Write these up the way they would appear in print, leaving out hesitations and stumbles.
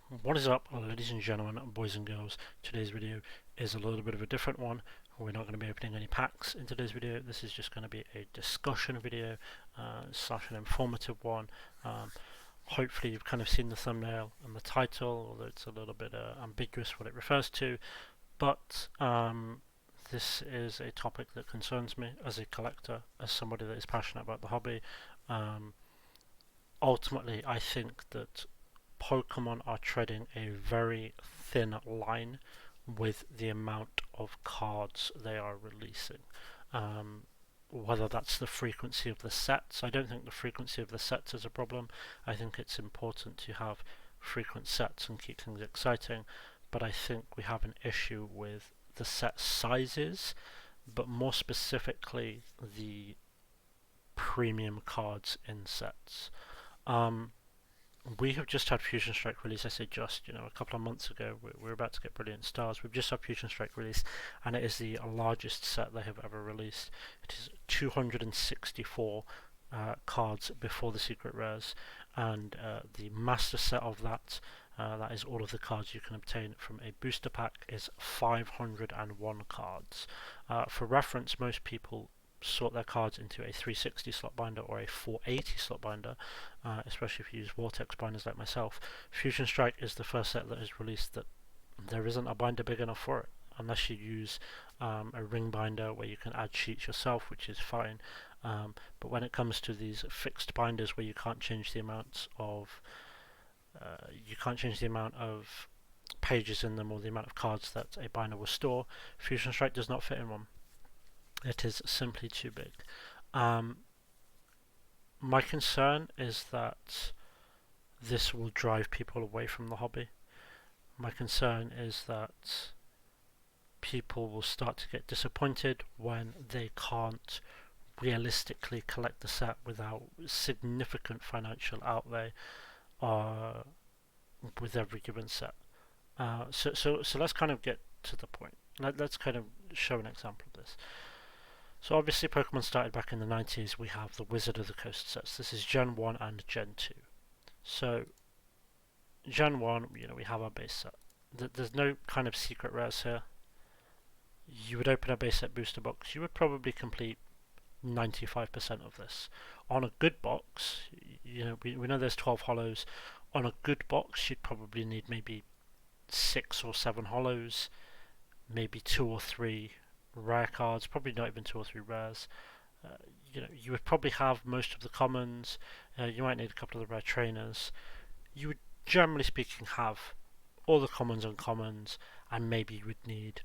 What is up, ladies and gentlemen, boys and girls? Today's video is a little bit of a different one. We're not going to be opening any packs in today's video. This is just going to be a discussion video slash an informative one. Hopefully you've kind of seen the thumbnail and the title, although it's a little bit ambiguous what it refers to. But this is a topic that concerns me as a collector, as somebody that is passionate about the hobby. Ultimately, I think that Pokemon are treading a very thin line with the amount of cards they are releasing. Whether that's the frequency of the sets, I don't think the frequency of the sets is a problem. I think it's important to have frequent sets and keep things exciting, but I think we have an issue with the set sizes, but more specifically the premium cards in sets. We have just had Fusion Strike release. I say just, a couple of months ago. We're about to get Brilliant Stars. We've just had Fusion Strike release, and it is the largest set they have ever released. It is 264 cards before the secret rares, and the master set of that, that is all of the cards you can obtain from a booster pack, is 501 cards. For reference, most people sort their cards into a 360 slot binder or a 480 slot binder, especially if you use Vortex binders like myself. Fusion Strike is the first set that is released that there isn't a binder big enough for it, unless you use a ring binder where you can add sheets yourself, which is fine. But when it comes to these fixed binders where you can't change the amount of pages in them or the amount of cards that a binder will store, Fusion Strike does not fit in one. It is simply too big. My concern is that this will drive people away from the hobby. My concern is that people will start to get disappointed when they can't realistically collect the set without significant financial outlay with every given set. So let's kind of get to the point. Let's kind of show an example of this. So obviously Pokemon started back in the 90s. We have the Wizard of the Coast sets. This is Gen 1 and Gen 2. So Gen 1, we have our base set. There's no kind of secret rares here. You would open a base set booster box. You would probably complete 95% of this. On a good box, we know there's 12 hollows. On a good box, you'd probably need maybe 6 or 7 hollows, maybe 2 or 3 rare cards, probably not even 2 or 3 rares. You would probably have most of the commons. You might need a couple of the rare trainers. You would, generally speaking, have all the commons and uncommons, and maybe you would need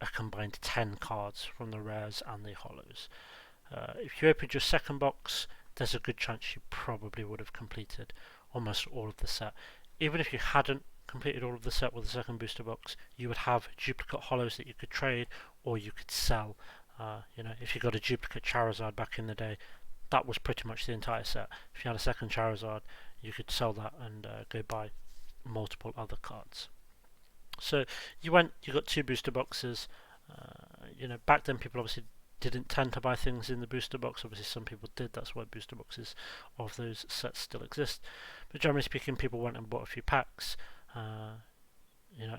a combined 10 cards from the rares and the hollows. If you opened your second box, there's a good chance you probably would have completed almost all of the set. Even if you hadn't completed all of the set with the second booster box, you would have duplicate hollows that you could trade or you could sell. If you got a duplicate Charizard back in the day, that was pretty much the entire set. If you had a second Charizard, you could sell that and go buy multiple other cards. So you got 2 booster boxes. Back then people obviously didn't tend to buy things in the booster box. Obviously some people did, that's why booster boxes of those sets still exist. But generally speaking, people went and bought a few packs.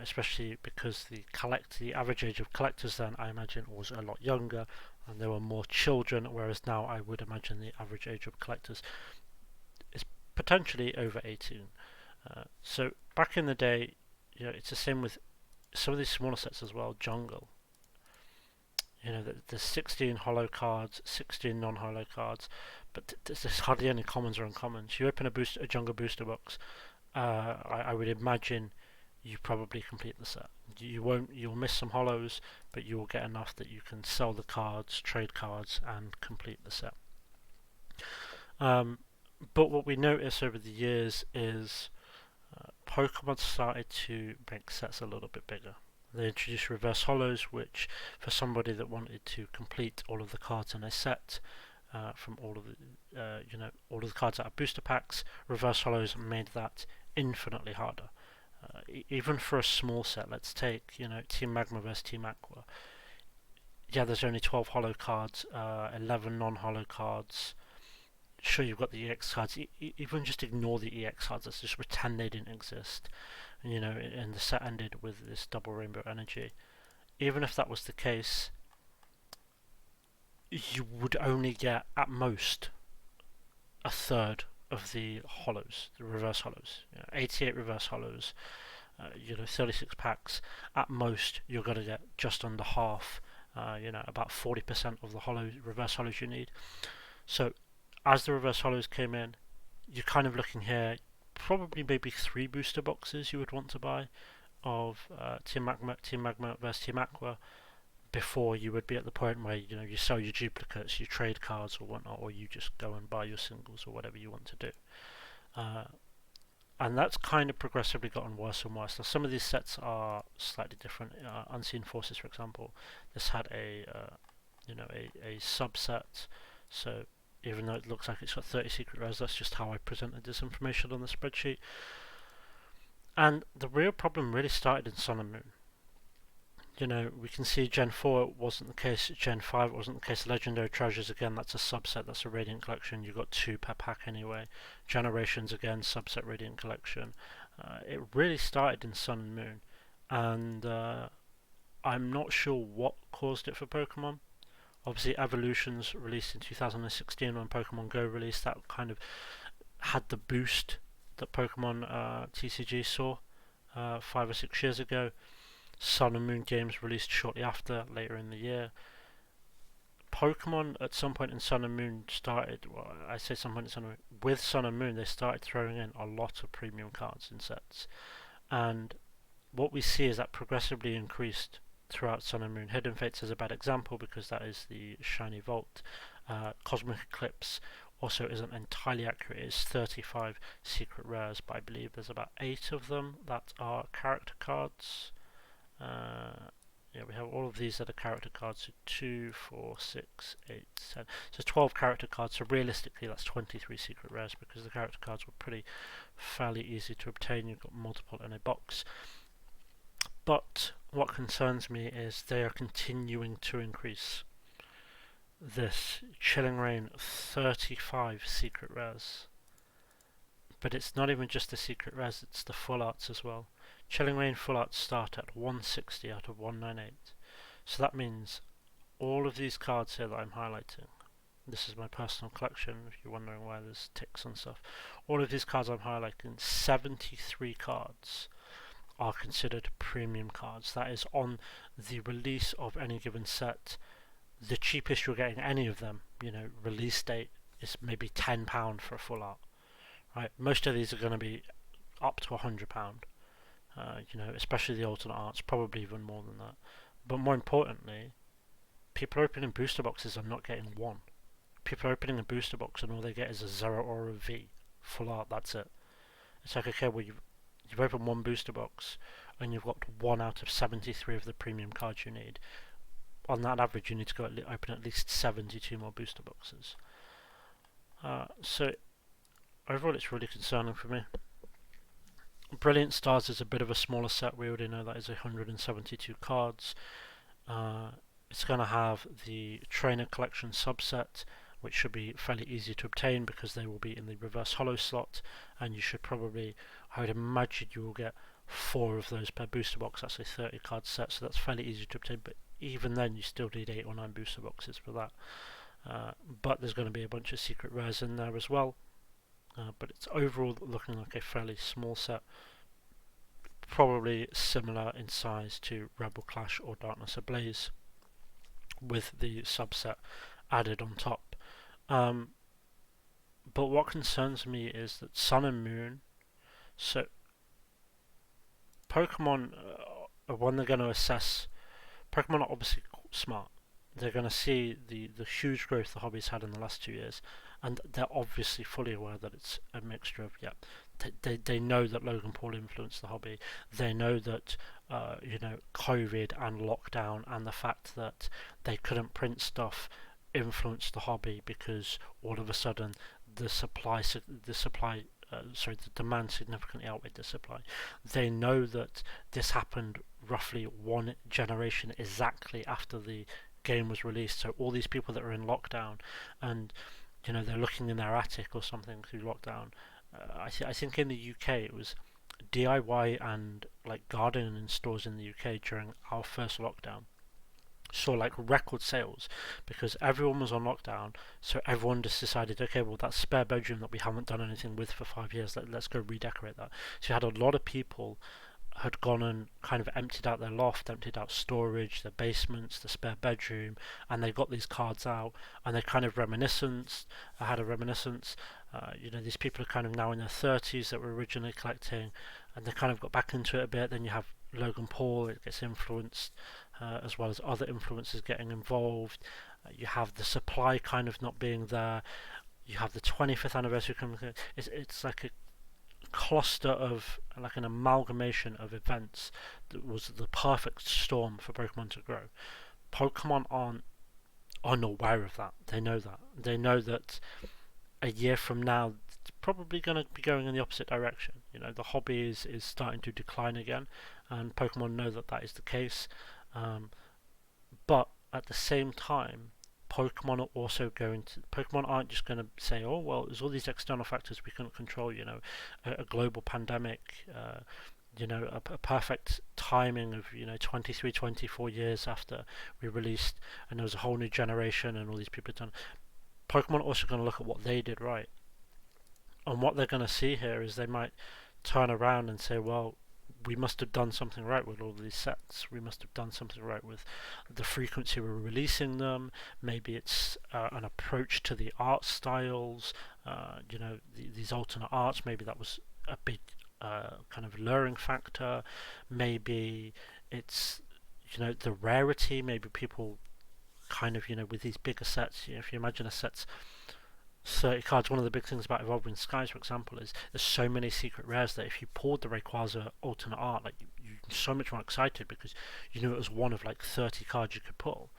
Especially because the average age of collectors then, I imagine, was a lot younger, and there were more children, whereas now I would imagine the average age of collectors is potentially over 18. So back in the day, it's the same with some of these smaller sets as well. Jungle, there's 16 hollow cards, 16 non-hollow cards, but there's hardly any commons or uncommons. You open a jungle booster box, I would imagine you probably complete the set. You'll miss some hollows, but you will get enough that you can sell the cards, trade cards, and complete the set. But what we notice over the years is Pokemon started to make sets a little bit bigger. They introduced reverse hollows, which for somebody that wanted to complete all of the cards in a set, from all of the cards out of booster packs, reverse hollows made that infinitely harder. Even for a small set, let's take Team Magma vs Team Aqua. Yeah, there's only 12 hollow cards, 11 non-hollow cards. sure, you've got the EX cards. Even just ignore the EX cards. Let's just pretend they didn't exist. And, and the set ended with this double rainbow energy. Even if that was the case, you would only get at most a third of the hollows, the reverse hollows. 88 reverse hollows. 36 packs. At most, you're going to get just under half. About 40% of the reverse hollows you need. So, as the reverse hollows came in, you're kind of looking here. Probably maybe 3 booster boxes you would want to buy of Team Magma versus Team Aqua before you would be at the point where you sell your duplicates, you trade cards or whatnot, or you just go and buy your singles or whatever you want to do. And that's kind of progressively gotten worse and worse. Now, some of these sets are slightly different. Unseen Forces, for example, this had a subset. So even though it looks like it's got 30 secret rares, that's just how I presented this information on the spreadsheet. And the real problem really started in Sun and Moon. We can see Gen 4 it wasn't the case, Gen 5 it wasn't the case, Legendary Treasures again, that's a subset, that's a Radiant Collection, you've got 2 per pack anyway. Generations again, subset Radiant Collection. It really started in Sun and Moon, and I'm not sure what caused it for Pokemon. Obviously Evolutions released in 2016 when Pokemon Go released, that kind of had the boost that Pokemon TCG saw 5 or 6 years ago. Sun and Moon games released shortly after, later in the year. Pokemon at some point in Sun and Moon started, well, I say some point in Sun and Moon, with Sun and Moon they started throwing in a lot of premium cards in sets. And what we see is that progressively increased throughout Sun and Moon. Hidden Fates is a bad example because that is the shiny vault. Cosmic Eclipse also isn't entirely accurate. It's 35 secret rares, but I believe there's about 8 of them that are character cards. We have all of these that are character cards, so 2, 4, 6, 8, 7. So 12 character cards, so realistically that's 23 secret rares because the character cards were fairly easy to obtain. You've got multiple in a box. But what concerns me is they are continuing to increase. This Chilling Reign, 35 secret rares. But it's not even just the secret rares, it's the full arts as well. Chilling Reign full arts start at 160 out of 198. So that means all of these cards here that I'm highlighting, this is my personal collection if you're wondering why there's ticks and stuff, all of these cards I'm highlighting, 73 cards are considered premium cards. That is on the release of any given set. The cheapest you're getting any of them, release date is maybe £10 for a full art. Right, most of these are going to be up to £100. Especially the alternate arts, probably even more than that. But more importantly, people opening booster boxes are not getting one. People are opening a booster box and all they get is a Zero or a V. Full art, that's it. It's like, okay, well you've opened one booster box and you've got 1 out of 73 of the premium cards you need. On that average, you need to go open at least 72 more booster boxes. So overall, it's really concerning for me. Brilliant Stars is a bit of a smaller set. We already know that is 172 cards. It's going to have the Trainer Collection subset, which should be fairly easy to obtain because they will be in the reverse hollow slot, and you should probably, I would imagine you will get 4 of those per booster box. That's a 30 card set, so that's fairly easy to obtain, but even then you still need 8 or 9 booster boxes for that. But there's going to be a bunch of secret rares in there as well. But it's overall looking like a fairly small set, probably similar in size to Rebel Clash or Darkness Ablaze, with the subset added on top. But what concerns me is that Sun and Moon, so Pokemon, when they're going to assess, Pokemon are obviously smart. They're going to see the huge growth the hobby's had in the last 2 years, and they're obviously fully aware that it's a mixture of, they know that Logan Paul influenced the hobby. They know that COVID and lockdown and the fact that they couldn't print stuff influenced the hobby because all of a sudden the demand significantly outweighed the supply. They know that this happened roughly 1 generation exactly after the game was released, so all these people that are in lockdown and they're looking in their attic or something through lockdown. I think in the UK it was DIY and like gardening stores in the UK during our first lockdown saw like record sales because everyone was on lockdown, so everyone just decided, okay, well, that spare bedroom that we haven't done anything with for 5 years, let's go redecorate that. So you had a lot of people had gone and kind of emptied out their loft, emptied out storage, their basements, the spare bedroom, and they got these cards out and they kind of reminiscence. I had a reminiscence. These people are kind of now in their 30s that were originally collecting, and they kind of got back into it a bit. Then you have Logan Paul, it gets influenced, as well as other influencers getting involved. You have the supply kind of not being there. You have the 25th anniversary coming. It's like a cluster of, like an amalgamation of events that was the perfect storm for Pokemon to grow. Pokemon aren't unaware of that. They know that. They know that a year from now it's probably going to be going in the opposite direction. The hobby is starting to decline again, and Pokemon know that that is the case. But at the same time, Pokemon aren't just going to say, oh well, there's all these external factors we couldn't control. A global pandemic. A perfect timing of 23, 24 years after we released, and there was a whole new generation, and all these people had done. Pokemon are also going to look at what they did right, and what they're going to see here is they might turn around and say, well, we must have done something right with all these sets. We must have done something right with the frequency we're releasing them. Maybe it's an approach to the art styles. These alternate arts. Maybe that was a big kind of luring factor. Maybe it's the rarity. Maybe people kind of with these bigger sets. If you imagine a set's 30 cards, one of the big things about Evolving Skies, for example, is there's so many secret rares that if you pulled the Rayquaza alternate art, like you're so much more excited because you knew it was one of like 30 cards you could pull.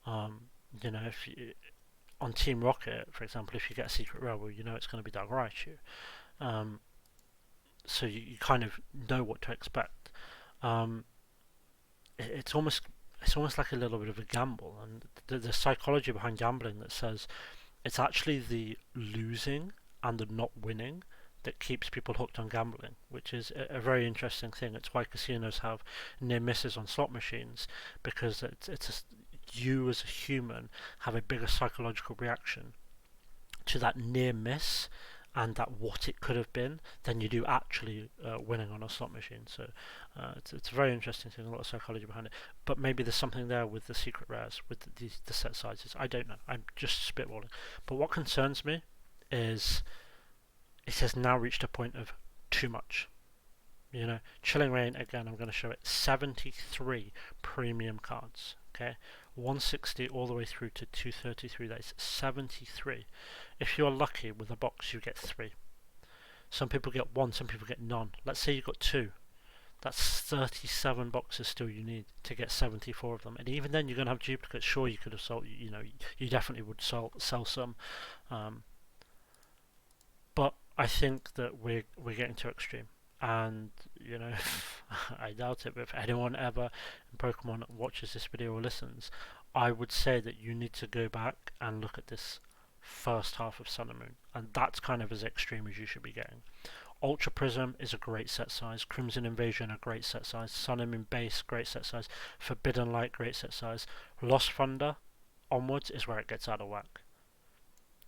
If you, on Team Rocket, for example, if you get a secret rare, well, it's going to be Dark Raichu. So you kind of know what to expect. It's almost like a little bit of a gamble, and the psychology behind gambling that says it's actually the losing and the not winning that keeps people hooked on gambling, which is a very interesting thing. It's why casinos have near misses on slot machines, because you as a human have a bigger psychological reaction to that near miss and that what it could have been than you do actually winning on a slot machine. So it's a very interesting thing, a lot of psychology behind it. But maybe there's something there with the secret rares, with the set sizes. I don't know. I'm just spitballing. But what concerns me is it has now reached a point of too much. Chilling Reign, again, I'm going to show it, 73 premium cards. Okay, 160 all the way through to 233. That is 73. If you're lucky with a box, you get 3. Some people get 1, some people get none. Let's say you got 2. That's 37 boxes still you need to get 74 of them. And even then, you're going to have duplicates. Sure, you could have sold, you definitely would sell some. But I think that we're getting too extreme. And I doubt it, but if anyone ever in Pokemon watches this video or listens, I would say that you need to go back and look at this first half of Sun and Moon, and that's kind of as extreme as you should be getting. Ultra Prism is a great set size, Crimson Invasion a great set size, Sun and Moon Base great set size, Forbidden Light great set size, Lost Thunder onwards is where it gets out of whack.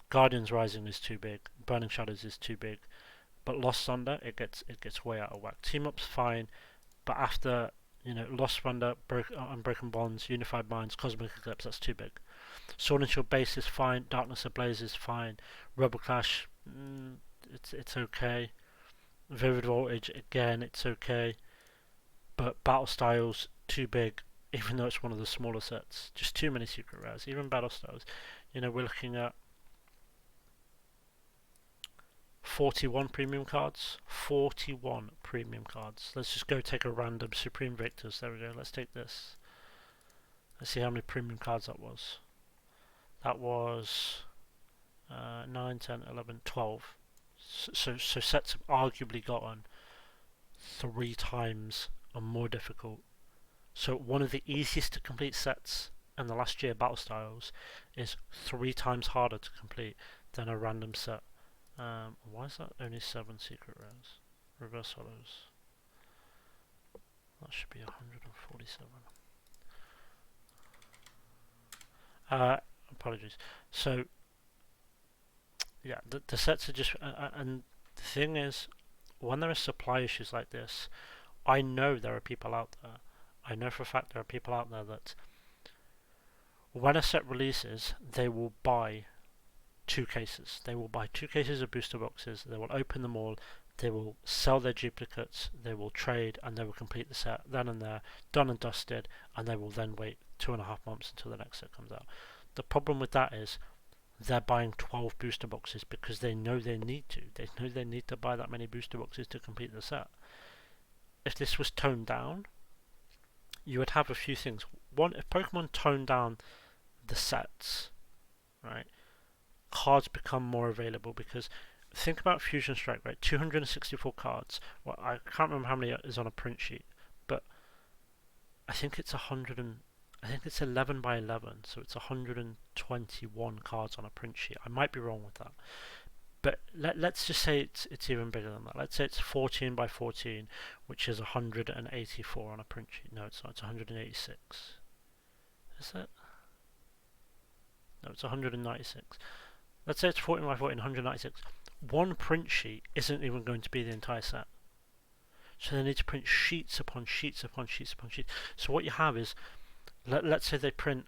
Guardians Rising is too big, Burning Shadows is too big, but Lost Thunder, it gets way out of whack. Team Up's fine, but after Lost Thunder, Unbroken Bonds, Unified Minds, Cosmic Eclipse, that's too big. Sword and Shield Base is fine, Darkness Ablaze is fine, Rebel Clash, it's okay. Vivid Voltage, again, it's okay, but Battle Styles, too big, even though it's one of the smaller sets. Just too many secret rares, even Battle Styles. We're looking at 41 premium cards. 41 premium cards. Let's just go take a random Supreme Victors. There we go. Let's take this. Let's see how many premium cards that was. That was 9, 10, 11, 12. So sets have arguably gotten 3 times and more difficult. So one of the easiest to complete sets in the last year, Battle Styles, is 3 times harder to complete then a random set. Why is that only 7 secret rares? Reverse hollows. That should be 147. Apologies. So, yeah, the sets are just... and the thing is, when there are supply issues like this, I know there are people out there. I know for a fact there are people out there that when a set releases, they will buy 2 cases. They will buy 2 cases of booster boxes, they will open them all, they will sell their duplicates, they will trade, and they will complete the set then and there, done and dusted, and they will then wait 2.5 months until the next set comes out. The problem with that is they're buying 12 booster boxes because they know they need to. They know they need to buy that many booster boxes to complete the set. If this was toned down, you would have a few things. One, if Pokemon toned down the sets, right, cards become more available because think about Fusion Strike, right? 264 cards. Well, I can't remember how many is on a print sheet, but I think it's 11 by 11, so it's 121 cards on a print sheet. I might be wrong with that, but let's just say it's even bigger than that. Let's say it's 14 by 14, which is 184 on a print sheet. No, it's not. It's 186. Is it? No, it's 196. Let's say it's 14 by 14, 196. One print sheet isn't even going to be the entire set. So they need to print sheets upon sheets upon sheets upon sheets. So what you have is, let's say they print,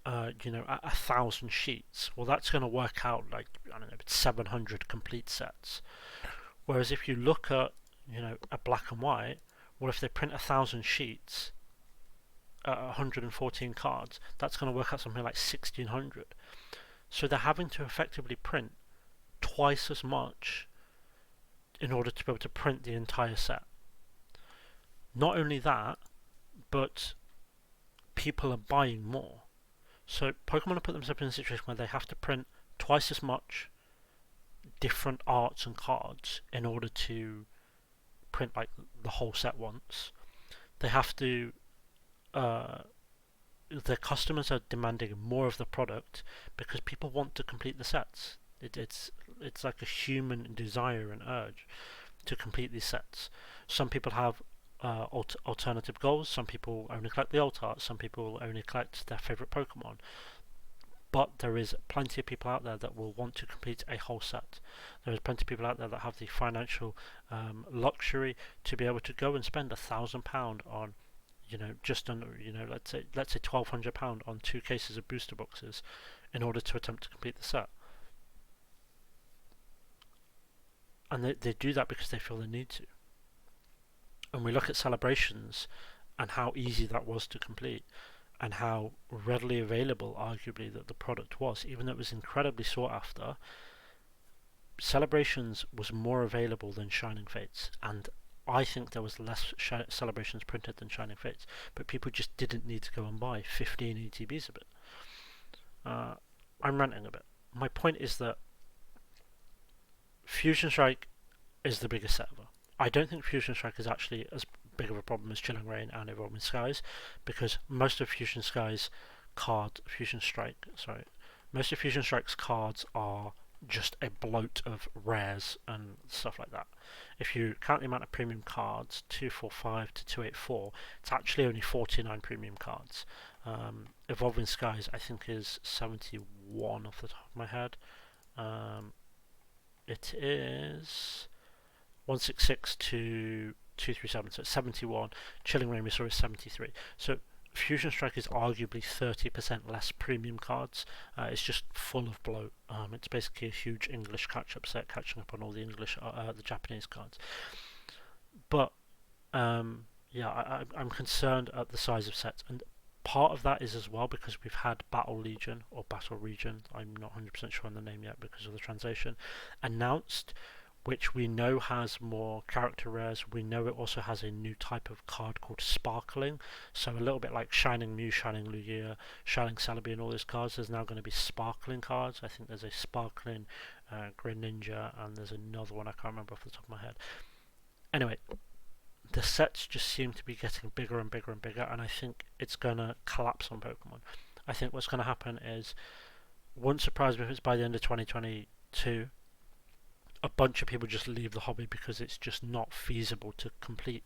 1,000 sheets. Well, that's going to work out like, I don't know, 700 complete sets. Whereas if you look at, a black and white, well, if they print 1,000 sheets, 114 cards, that's going to work out something like 1,600. So they're having to effectively print twice as much in order to be able to print the entire set. Not only that, but people are buying more. So Pokemon have put themselves in a situation where they have to print twice as much different arts and cards in order to print like the whole set once. They have to their customers are demanding more of the product because people want to complete the sets. It's like a human desire and urge to complete these sets. Some people have alternative goals. Some people only collect the alt art. Some people only collect their favourite Pokemon. But there is plenty of people out there that will want to complete a whole set. There is plenty of people out there that have the financial luxury to be able to go and spend £1,000 on, just under, let's say £1,200 on 2 cases of booster boxes in order to attempt to complete the set. And they do that because they feel the need to. And we look at celebrations and how easy that was to complete and how readily available, arguably, that the product was. Even though it was incredibly sought after, Celebrations was more available than Shining Fates, and I think there was less Celebrations printed than Shining Fates, but people just didn't need to go and buy 15 ETBs of it. I'm ranting a bit. My point is that Fusion Strike is the biggest set ever. I don't think Fusion Strike is actually as big of a problem as Chilling Reign and Evolving Skies, because most of Fusion Strike's cards are just a bloat of rares and stuff like that. If you count the amount of premium cards, 245 to 284, it's actually only 49 premium cards. Evolving Skies, I think, is 71 off the top of my head. It is 166 to 237, so it's 71. Chilling Reign we saw is 73. So Fusion Strike is arguably 30% less premium cards. It's just full of bloat. It's basically a huge English catch-up set, catching up on all the the Japanese cards. But yeah, I'm concerned at the size of sets, and part of that is as well because we've had Battle Legion or Battle Region, I'm not 100% sure on the name yet because of the translation, announced, which we know has more character rares. We know it also has a new type of card called Sparkling, so a little bit like Shining Mew, Shining Lugia, Shining Celebi and all those cards, there's now going to be Sparkling cards. I think there's a Sparkling Greninja, and there's another one I can't remember off the top of my head. Anyway, the sets just seem to be getting bigger and bigger and bigger, and I think it's going to collapse on Pokemon. I think what's going to happen is Wouldn't surprise me if it's by the end of 2022. A bunch of people just leave the hobby because it's just not feasible to complete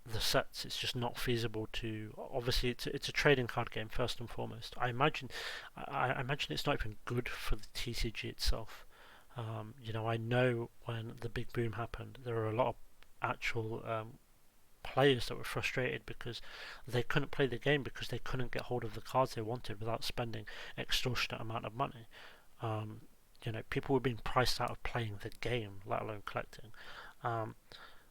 the sets. It's just not feasible to. Obviously, it's a trading card game first and foremost. I imagine it's not even good for the TCG itself. I know when the big boom happened, there were a lot of actual players that were frustrated because they couldn't play the game because they couldn't get hold of the cards they wanted without spending extortionate amount of money. Um, People were being priced out of playing the game, let alone collecting. Um,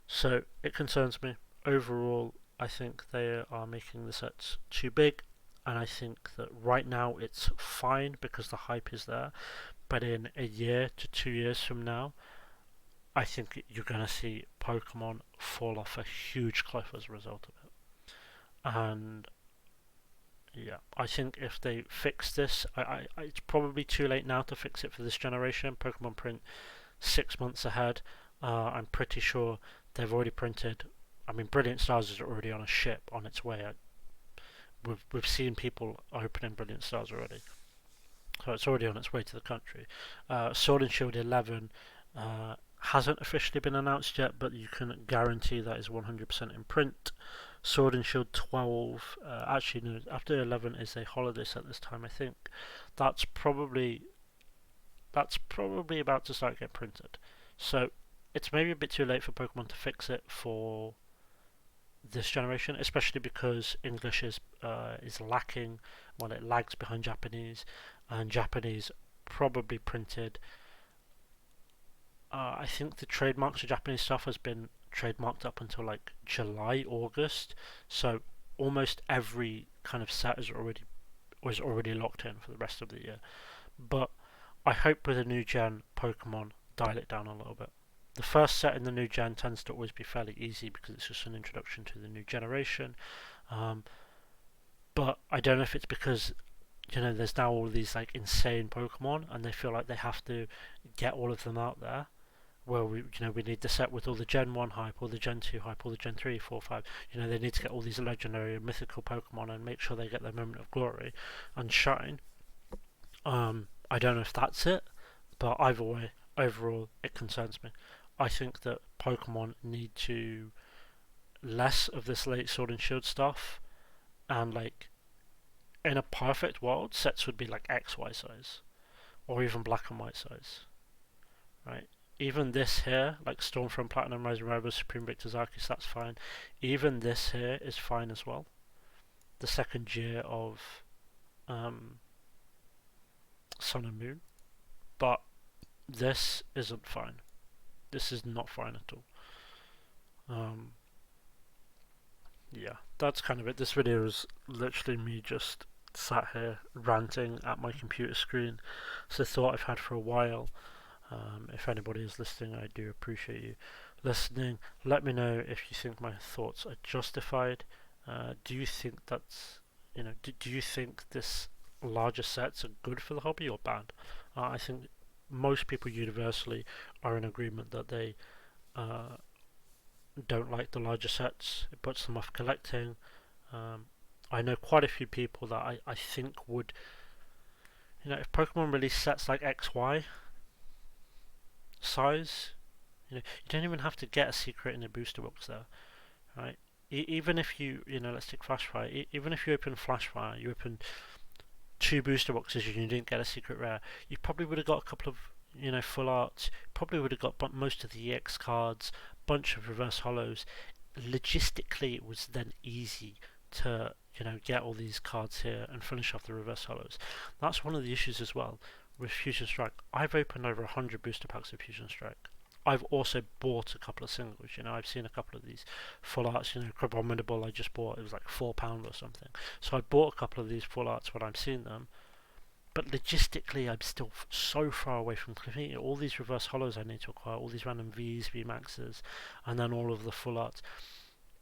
so it concerns me. Overall, I think they are making the sets too big, and I think that right now it's fine because the hype is there. But in a year to 2 years from now, I think you're going to see Pokemon fall off a huge cliff as a result of it. And yeah, I think if they fix this, it's probably too late now to fix it for this generation. Pokemon print 6 months ahead. I'm pretty sure they've already printed. I mean, Brilliant Stars is already on a ship on its way. We've seen people opening Brilliant Stars already, so it's already on its way to the country. Sword and Shield 11 hasn't officially been announced yet, but you can guarantee that is 100% in print. Sword and Shield 12, actually no, after 11 is a holiday set this time. I think that's probably that's probably about to start getting printed. So it's maybe a bit too late for Pokemon to fix it for this generation, especially because English is lacking. Well, it lags behind Japanese, and Japanese probably printed. I think the trademarks for Japanese stuff has been trademarked up until like July, August. So almost every kind of set is already locked in for the rest of the year. But I hope with a new gen Pokemon dial it down a little bit. The first set in the new gen tends to always be fairly easy because it's just an introduction to the new generation. Um, but I don't know if it's because there's now all these like insane Pokemon and they feel like they have to get all of them out there. Well, we need the set with all the Gen 1 hype, all the Gen 2 hype, all the Gen 3, 4, 5. They need to get all these legendary and mythical Pokemon and make sure they get their moment of glory and shine. I don't know if that's it, but either way, overall, it concerns me. I think that Pokemon need to less of this late Sword and Shield stuff, and like in a perfect world, sets would be like XY size or even black and white size, right? Even this here, like Stormfront Platinum, Rising Rebels, Supreme Victor's Arceus, that's fine. Even this here is fine as well. The second year of um, Sun and Moon, but this isn't fine. This is not fine at all. Um, yeah, that's kind of it. This video is literally me just sat here ranting at my computer screen. It's a thought I've had for a while. If anybody is listening, I do appreciate you listening. Let me know if you think my thoughts are justified. Do you think do you think this larger sets are good for the hobby or bad? I think most people universally are in agreement that they uh, don't like the larger sets. It puts them off collecting. Um, I know quite a few people that I think would, if Pokemon release sets like XY size, you don't even have to get a secret in a booster box there, right? Even if let's take Flashfire. Even if you open Flashfire, you open two booster boxes and you didn't get a secret rare, you probably would have got a couple of full arts. Probably would have got most of the EX cards, bunch of reverse hollows. Logistically, it was then easy to get all these cards here and finish off the reverse hollows. That's one of the issues as well with Fusion Strike. I've opened over 100 booster packs of Fusion Strike. I've also bought a couple of singles. I've seen a couple of these full arts. Abominable I just bought. It was like £4 or something. So I bought a couple of these full arts when I've seen them. But logistically, I'm still so far away from completing all these reverse hollows I need to acquire, all these random Vs, Vmaxes, and then all of the full arts.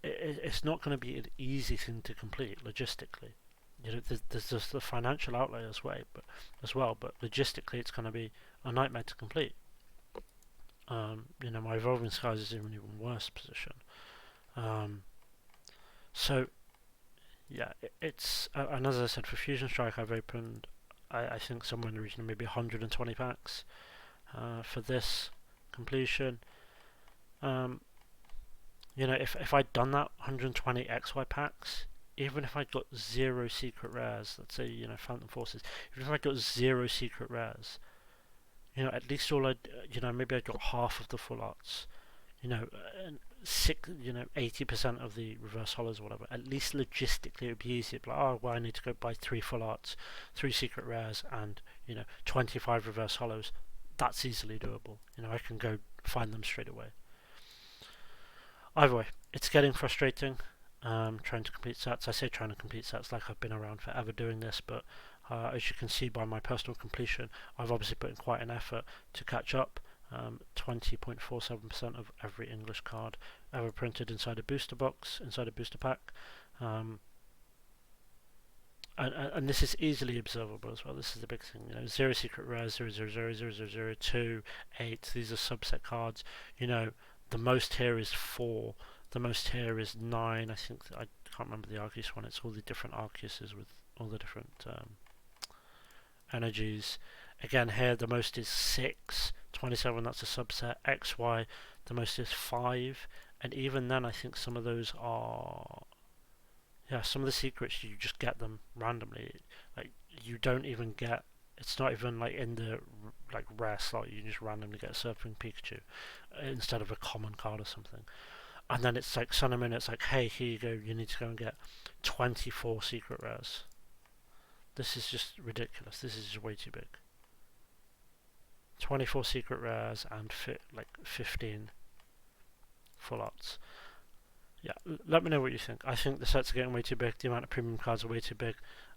It's not going to be an easy thing to complete logistically. There's just the financial outlay but logistically, it's going to be a nightmare to complete. My Evolving Skies is in an even worse position. So, yeah, it's and as I said, for Fusion Strike, I've opened I think somewhere in the region of maybe 120 packs for this completion. You know, if I'd done that 120 XY packs, even if I got 0 secret rares, let's say, you know, Phantom Forces, even if I got 0 secret rares, you know, at least all you know, maybe I got half of the full arts, you know, you know, 80% of the reverse hollows or whatever. At least logistically it would be easy. Like, oh, well, I need to go buy 3 full arts, 3 secret rares, and, you know, 25 reverse hollows. That's easily doable. You know, I can go find them straight away. Either way, it's getting frustrating trying to complete sets. I say trying to complete sets like I've been around forever doing this, but as you can see by my personal completion, I've obviously put in quite an effort to catch up. 20.47% of every English card ever printed inside a booster box, inside a booster pack. And this is easily observable as well. This is the big thing, you know, 0 secret rares, 0000002, 8. These are subset cards. You know, the most here is 4. The most here is 9. I think I can't remember the Arceus one. It's all the different Arceuses with all the different energies. Again, here the most is 6. 27. That's a subset. XY. The most is 5. And even then, I think some of those are. Yeah, some of the secrets you just get them randomly. Like you don't even get. It's not even like in the like rare slot. You just randomly get a Surfing Pikachu instead of a common card or something. And then it's like Sun and Moon. It's like, hey, here you go. You need to go and get 24 secret rares. This is just ridiculous. This is just way too big. 24 secret rares and like 15 full arts. Yeah, let me know what you think. I think the sets are getting way too big. The amount of premium cards are way too big.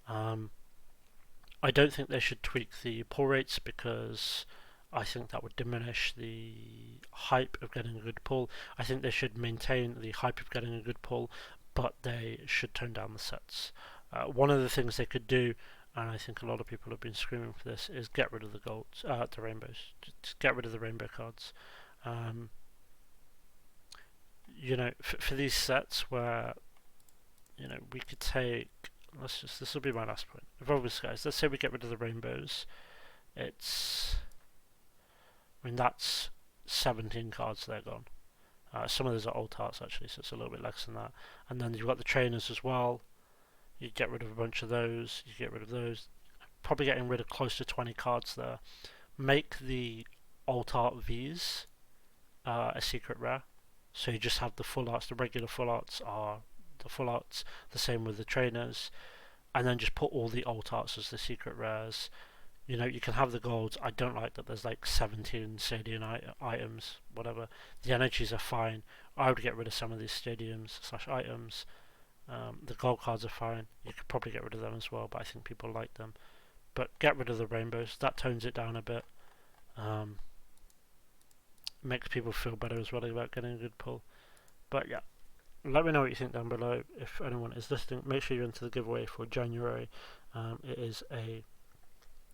I don't think they should tweak the pull rates because I think that would diminish the hype of getting a good pull. I think they should maintain the hype of getting a good pull, but they should tone down the sets. One of the things they could do, and I think a lot of people have been screaming for this, is get rid of the golds, the rainbows. Just get rid of the rainbow cards. You know, for these sets where, you know, we could take, this will be my last point. Evolving Skies, let's say we get rid of the rainbows. I mean, that's 17 cards they're gone. Some of those are old hearts actually, so it's a little bit less than that. And then you've got the trainers as well. You get rid of a bunch of those, you get rid of those. Probably getting rid of close to 20 cards there. Make the alt art Vs a secret rare. So you just have the full arts, the regular full arts are the full arts, the same with the trainers, and then just put all the alt arts as the secret rares. You know, you can have the golds. I don't like that there's like 17 stadium items, whatever. The energies are fine. I would get rid of some of these stadiums / items. The gold cards are fine. You could probably get rid of them as well, but I think people like them. But get rid of the rainbows. That tones it down a bit. Makes people feel better as well about getting a good pull. But yeah, let me know what you think down below. If anyone is listening, make sure you're into the giveaway for January. It is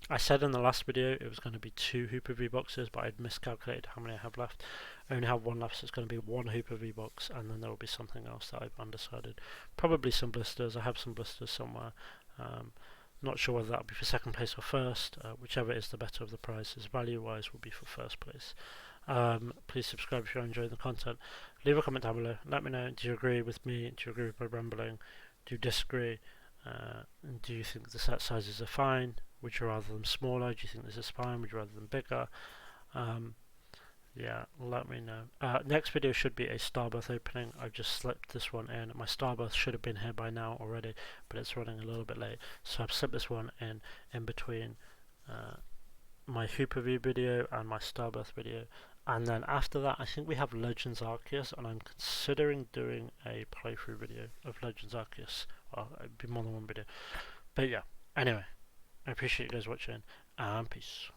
I said in the last video it was going to be 2 Hooper V-Boxes, but I'd miscalculated how many I have left. I only have 1 left, so it's going to be 1 Hooper V-Box, and then there will be something else that I've undecided. Probably some blisters. I have some blisters somewhere. Not sure whether that will be for second place or first. Whichever is the better of the prizes, value-wise, will be for first place. Please subscribe if you're enjoying the content. Leave a comment down below. Let me know, do you agree with me? Do you agree with my rambling? Do you disagree? And do you think the set sizes are fine? Would you rather them smaller? Do you think this is fine? Would you rather them bigger? Yeah, let me know. Next video should be a Starbirth opening. I've just slipped this one in. My Starbirth should have been here by now already, but it's running a little bit late. So I've slipped this one in between my Hooper V video and my Starbirth video. And then after that, I think we have Legends Arceus, and I'm considering doing a playthrough video of Legends Arceus. Well, it'd be more than one video. But yeah, anyway, I appreciate you guys watching, and peace.